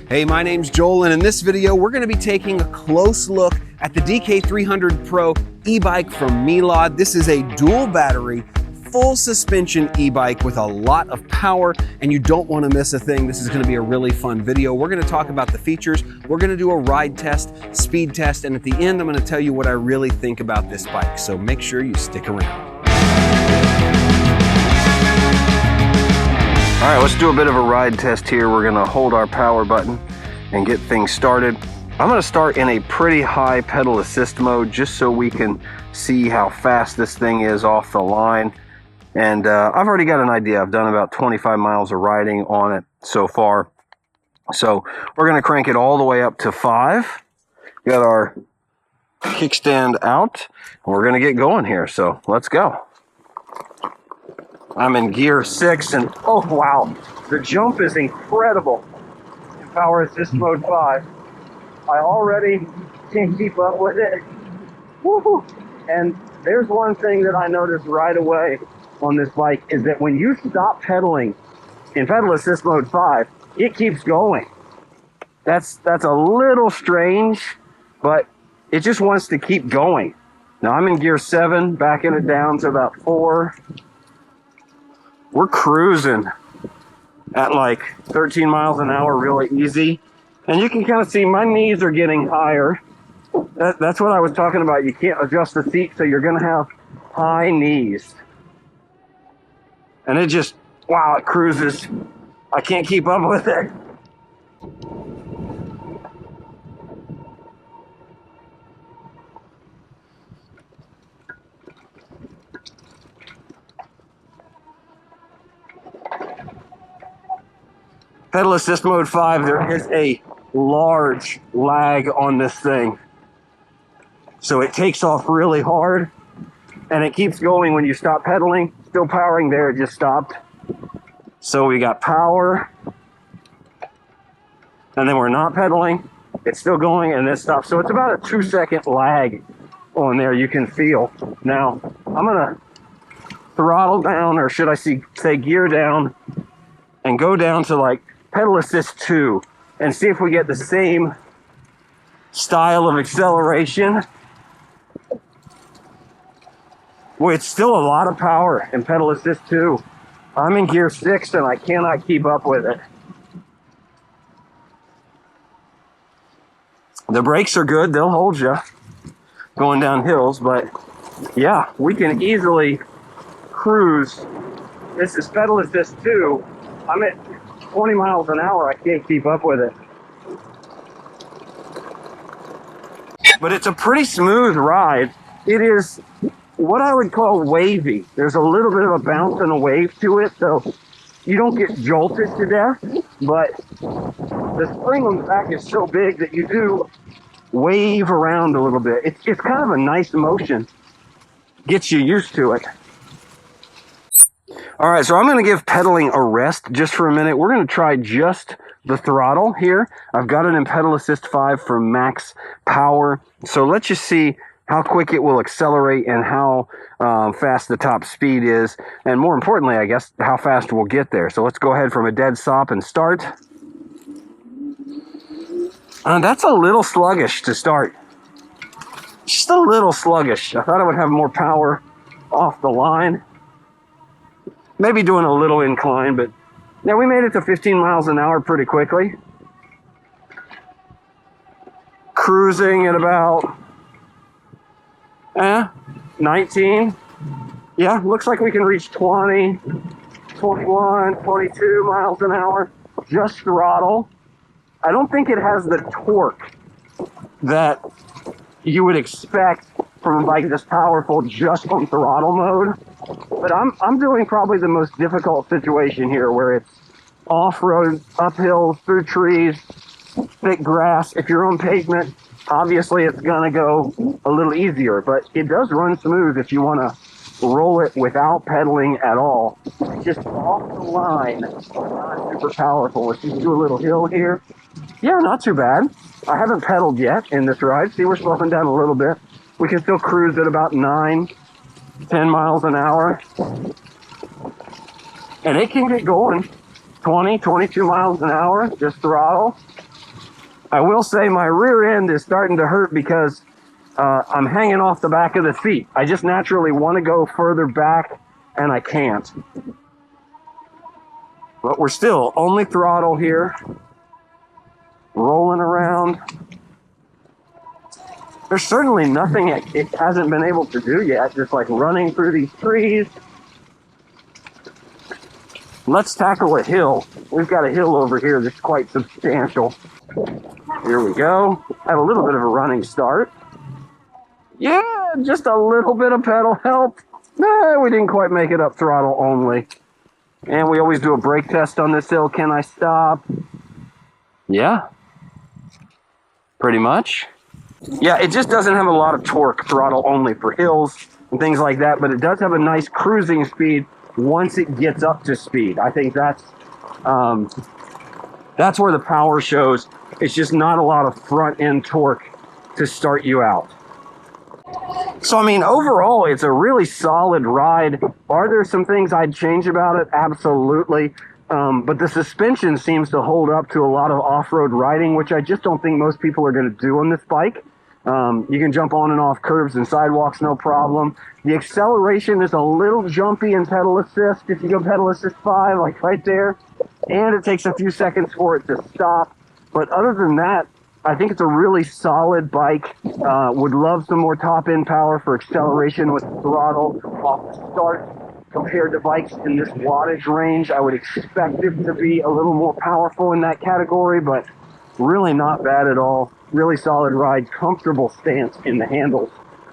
Hey, my name's Joel, and in this video, we're gonna be taking a close look at the DK300 Pro e-bike from Meelod. This is a dual battery, full suspension e-bike with a lot of power, and you don't wanna miss a thing. This is gonna be a really fun video. We're gonna talk about the features, we're gonna do a ride test, speed test, and at the end, I'm gonna tell you what I really think about this bike. So make sure you stick around. All right, let's do a bit of a ride test here. We're gonna hold our power button and get things started. I'm gonna start in a pretty high pedal assist mode just so we can see how fast this thing is off the line. And I've already got an idea. I've done about 25 miles of riding on it so far. So we're gonna crank it all the way up to 5. Got our kickstand out. And we're gonna get going here, so let's go. I'm in gear 6 and oh wow, the jump is incredible in power assist mode 5. I already can't keep up with it. Woohoo! And there's one thing that I noticed right away on this bike is that when you stop pedaling in pedal assist mode 5, it keeps going. That's a little strange, but it just wants to keep going. Now I'm in gear 7, backing it down to about 4. We're cruising at like 13 miles an hour really easy. And you can kind of see my knees are getting higher. That's what I was talking about. You can't adjust the seat, so you're going to have high knees. And it just, wow, it cruises. I can't keep up with it. Pedal assist mode 5, there is a large lag on this thing. So it takes off really hard and it keeps going when you stop pedaling. Still powering there, it just stopped. So we got power and then we're not pedaling. It's still going and then stops. So it's about a 2-second lag on there you can feel. Now I'm gonna throttle down, or should I say gear down, and go down to like pedal assist 2 and see if we get the same style of acceleration. Boy, it's still a lot of power in pedal assist 2. I'm in gear 6 and I cannot keep up with it. The brakes are good, they'll hold you going down hills, but yeah, we can easily cruise. This is pedal assist 2. I'm at 20 miles an hour, I can't keep up with it. But it's a pretty smooth ride. It is what I would call wavy. There's a little bit of a bounce and a wave to it, so you don't get jolted to death, but the spring on the back is so big that you do wave around a little bit. It's kind of a nice motion. Gets you used to it. All right, so I'm going to give pedaling a rest just for a minute. We're going to try just the throttle here. I've got it in pedal assist 5 for max power. So let's just see how quick it will accelerate and how fast the top speed is. And more importantly, I guess, how fast we'll get there. So let's go ahead from a dead stop and start. That's a little sluggish to start. Just a little sluggish. I thought I would have more power off the line. Maybe doing a little incline, but yeah, we made it to 15 miles an hour pretty quickly. Cruising at about 19. Yeah, looks like we can reach 20, 21, 22 miles an hour. Just throttle. I don't think it has the torque that you would expect from a bike this powerful just on throttle mode. But I'm doing probably the most difficult situation here, where it's off-road, uphill, through trees, thick grass. If you're on pavement, obviously it's gonna go a little easier, but it does run smooth if you wanna roll it without pedaling at all. Just off the line, not super powerful. Let's just do a little hill here. Yeah, not too bad. I haven't pedaled yet in this ride. See, we're slowing down a little bit. We can still cruise at about 9, 10 miles an hour. And it can get going 20, 22 miles an hour, just throttle. I will say my rear end is starting to hurt because I'm hanging off the back of the seat. I just naturally want to go further back and I can't. But we're still only throttle here, rolling around. There's certainly nothing it hasn't been able to do yet, just like running through these trees. Let's tackle a hill. We've got a hill over here that's quite substantial. Here we go. Have a little bit of a running start. Yeah, just a little bit of pedal help. No, we didn't quite make it up throttle only. And we always do a brake test on this hill. Can I stop? Yeah, pretty much. Yeah, it just doesn't have a lot of torque, throttle only for hills and things like that, but it does have a nice cruising speed once it gets up to speed. I think that's where the power shows. It's just not a lot of front end torque to start you out. So, I mean, overall, it's a really solid ride. Are there some things I'd change about it? Absolutely. But the suspension seems to hold up to a lot of off-road riding, which I just don't think most people are going to do on this bike. You can jump on and off curbs and sidewalks, no problem. The acceleration is a little jumpy in pedal assist. If you go pedal assist 5, like right there, and it takes a few seconds for it to stop. But other than that, I think it's a really solid bike. Would love some more top end power for acceleration with throttle off the start. Compared to bikes in this wattage range, I would expect it to be a little more powerful in that category, but really not bad at all. Really solid ride, comfortable stance in the handles.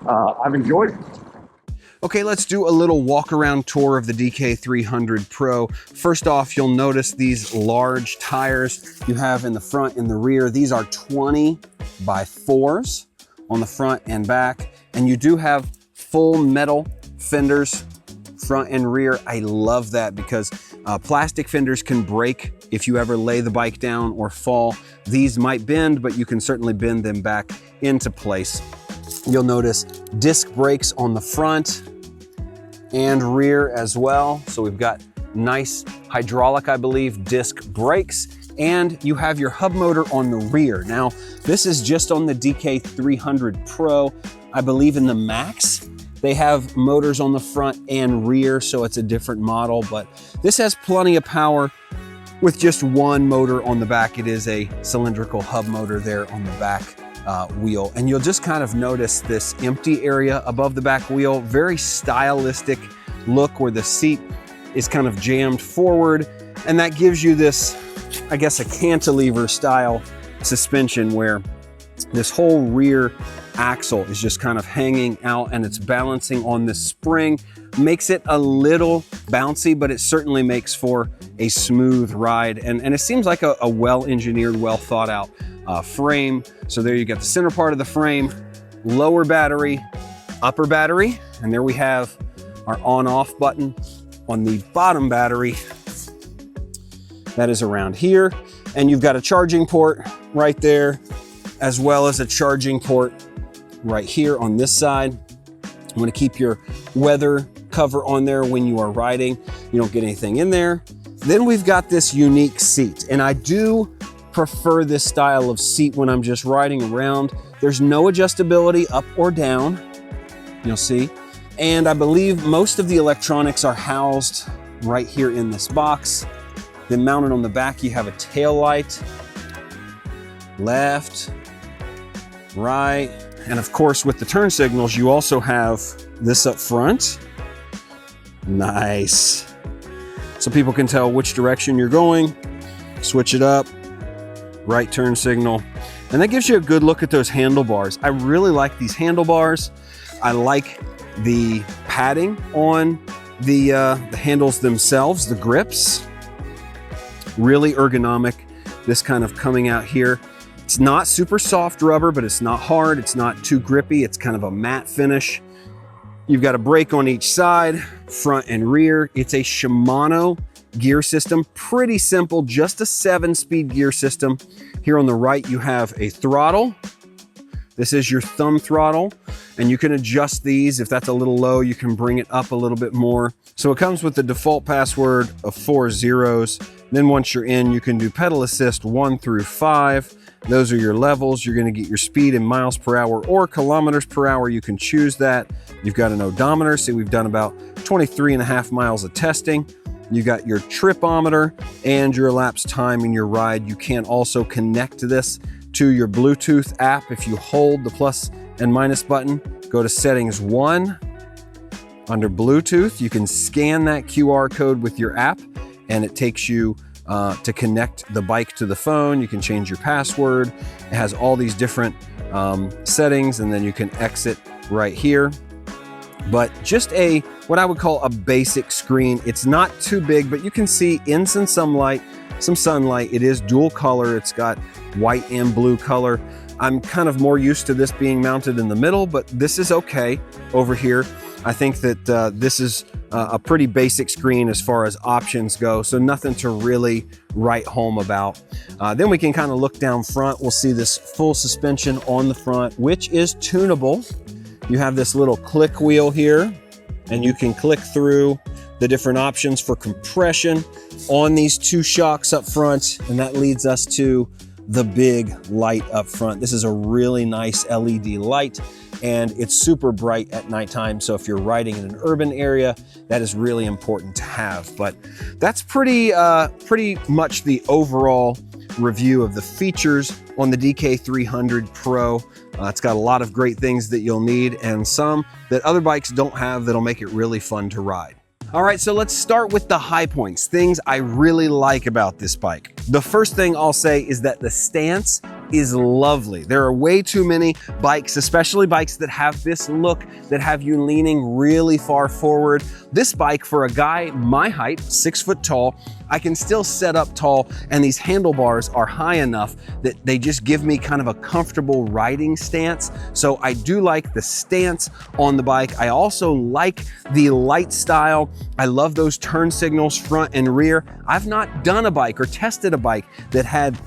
I've enjoyed it. Okay, let's do a little walk around tour of the DK300 Pro. First off, you'll notice these large tires you have in the front and the rear. These are 20 by 4s on the front and back. And you do have full metal fenders, front and rear. I love that because plastic fenders can break if you ever lay the bike down or fall. These might bend, but you can certainly bend them back into place. You'll notice disc brakes on the front and rear as well. So we've got nice hydraulic, I believe, disc brakes, and you have your hub motor on the rear. Now, this is just on the DK300 Pro. I believe in the Max, they have motors on the front and rear, so it's a different model, but this has plenty of power with just one motor on the back. It is a cylindrical hub motor there on the back wheel. And you'll just kind of notice this empty area above the back wheel, very stylistic look where the seat is kind of jammed forward. And that gives you this, I guess, a cantilever style suspension where this whole rear axle is just kind of hanging out and it's balancing on this spring. Makes it a little bouncy, but it certainly makes for a smooth ride. And it seems like a well-engineered, well thought out frame. So there you got the center part of the frame, lower battery, upper battery, and there we have our on-off button on the bottom battery. That is around here. And you've got a charging port right there, as well as a charging port right here on this side. I'm gonna keep your weather cover on there when you are riding. You don't get anything in there. Then we've got this unique seat, and I do prefer this style of seat when I'm just riding around. There's no adjustability up or down, you'll see. And I believe most of the electronics are housed right here in this box. Then mounted on the back, you have a tail light, left, right, and of course with the turn signals, you also have this up front. Nice. So people can tell which direction you're going, switch it up, right turn signal. And that gives you a good look at those handlebars. I really like these handlebars. I like the padding on the handles themselves, the grips. Really ergonomic, this kind of coming out here. It's not super soft rubber, but it's not hard. It's not too grippy. It's kind of a matte finish. You've got a brake on each side, front and rear. It's a Shimano gear system, pretty simple, just a 7-speed gear system. Here on the right, you have a throttle. This is your thumb throttle, and you can adjust these. If that's a little low, you can bring it up a little bit more. So it comes with the default password of 4 zeros, Then once you're in, you can do pedal assist 1 through 5. Those are your levels. You're going to get your speed in miles per hour or kilometers per hour. You can choose that. You've got an odometer. See, we've done about 23.5 miles of testing. You got your tripometer and your elapsed time in your ride. You can also connect this to your Bluetooth app. If you hold the plus and minus button, go to settings 1. Under Bluetooth, you can scan that QR code with your app and it takes you to connect the bike to the phone. You can change your password. It has all these different settings, and then you can exit right here. But just what I would call a basic screen. It's not too big, but you can see in some sunlight. It is dual color. It's got white and blue color. I'm kind of more used to this being mounted in the middle, but this is okay over here. I think that this is a pretty basic screen as far as options go, so nothing to really write home about. Then we can kind of look down front. We'll see this full suspension on the front, which is tunable. You have this little click wheel here, and you can click through the different options for compression on these 2 shocks up front, and that leads us to the big light up front. This is a really nice LED light, and it's super bright at nighttime. So if you're riding in an urban area, that is really important to have. But that's pretty much the overall review of the features on the DK300 Pro. It's got a lot of great things that you'll need and some that other bikes don't have that'll make it really fun to ride. All right, so let's start with the high points, things I really like about this bike. The first thing I'll say is that the stance is lovely. There are way too many bikes, especially bikes that have this look, that have you leaning really far forward. This bike, for a guy my height, 6 foot tall, I can still set up tall, and these handlebars are high enough that they just give me kind of a comfortable riding stance. So I do like the stance on the bike. I also like the light style. I love those turn signals front and rear. I've not done a bike or tested a bike that had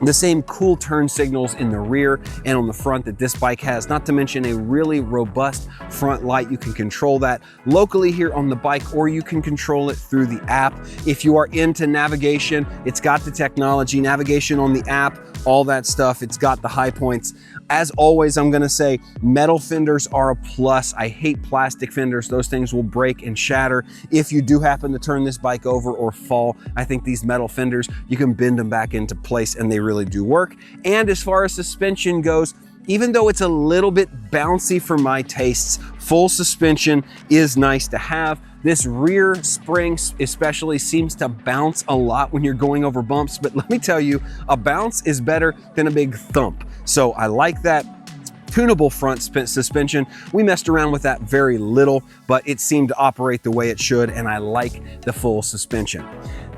the same cool turn signals in the rear and on the front that this bike has, not to mention a really robust front light. You can control that locally here on the bike, or you can control it through the app. If you are into navigation, it's got the technology, navigation on the app, all that stuff. It's got the high points. As always, I'm gonna say metal fenders are a plus. I hate plastic fenders. Those things will break and shatter if you do happen to turn this bike over or fall. I think these metal fenders, you can bend them back into place and they really do work. And as far as suspension goes, even though it's a little bit bouncy for my tastes, full suspension is nice to have. This rear spring especially seems to bounce a lot when you're going over bumps, but let me tell you, a bounce is better than a big thump. So I like that. Tunable front suspension. We messed around with that very little, but it seemed to operate the way it should, and I like the full suspension.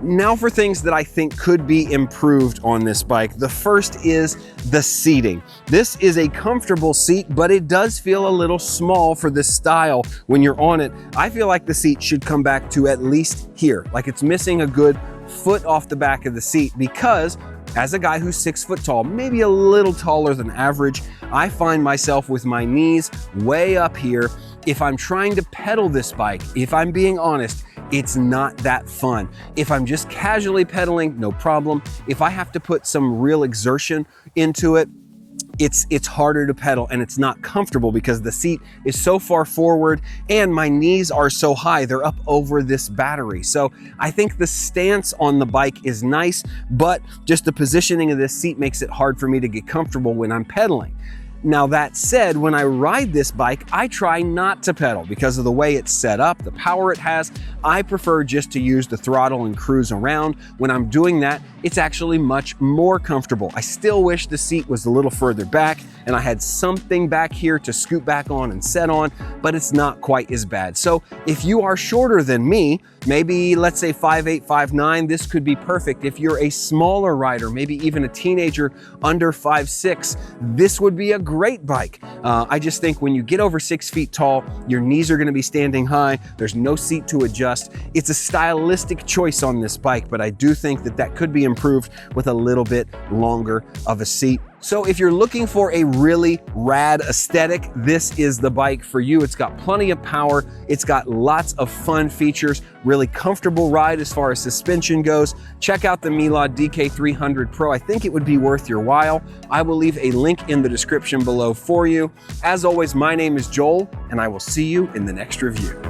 Now for things that I think could be improved on this bike. The first is the seating. This is a comfortable seat, but it does feel a little small for this style when you're on it. I feel like the seat should come back to at least here, like it's missing a good foot off the back of the seat, because as a guy who's 6 foot tall, maybe a little taller than average, I find myself with my knees way up here. If I'm trying to pedal this bike, if I'm being honest, it's not that fun. If I'm just casually pedaling, no problem. If I have to put some real exertion into it, it's harder to pedal, and it's not comfortable because the seat is so far forward and my knees are so high, they're up over this battery. So I think the stance on the bike is nice, but just the positioning of this seat makes it hard for me to get comfortable when I'm pedaling. Now that said, when I ride this bike, I try not to pedal because of the way it's set up, the power it has. I prefer just to use the throttle and cruise around. When I'm doing that, it's actually much more comfortable. I still wish the seat was a little further back and I had something back here to scoot back on and set on, but it's not quite as bad. So if you are shorter than me, maybe let's say 5'8", 5'9", this could be perfect. If you're a smaller rider, maybe even a teenager under 5'6", this would be a great bike. I just think when you get over 6 feet tall, your knees are gonna be standing high. There's no seat to adjust. It's a stylistic choice on this bike, but I do think that that could be improved with a little bit longer of a seat. So if you're looking for a really rad aesthetic, this is the bike for you. It's got plenty of power. It's got lots of fun features, really comfortable ride as far as suspension goes. Check out the Meelod DK300 Pro. I think it would be worth your while. I will leave a link in the description below for you. As always, my name is Joel, and I will see you in the next review.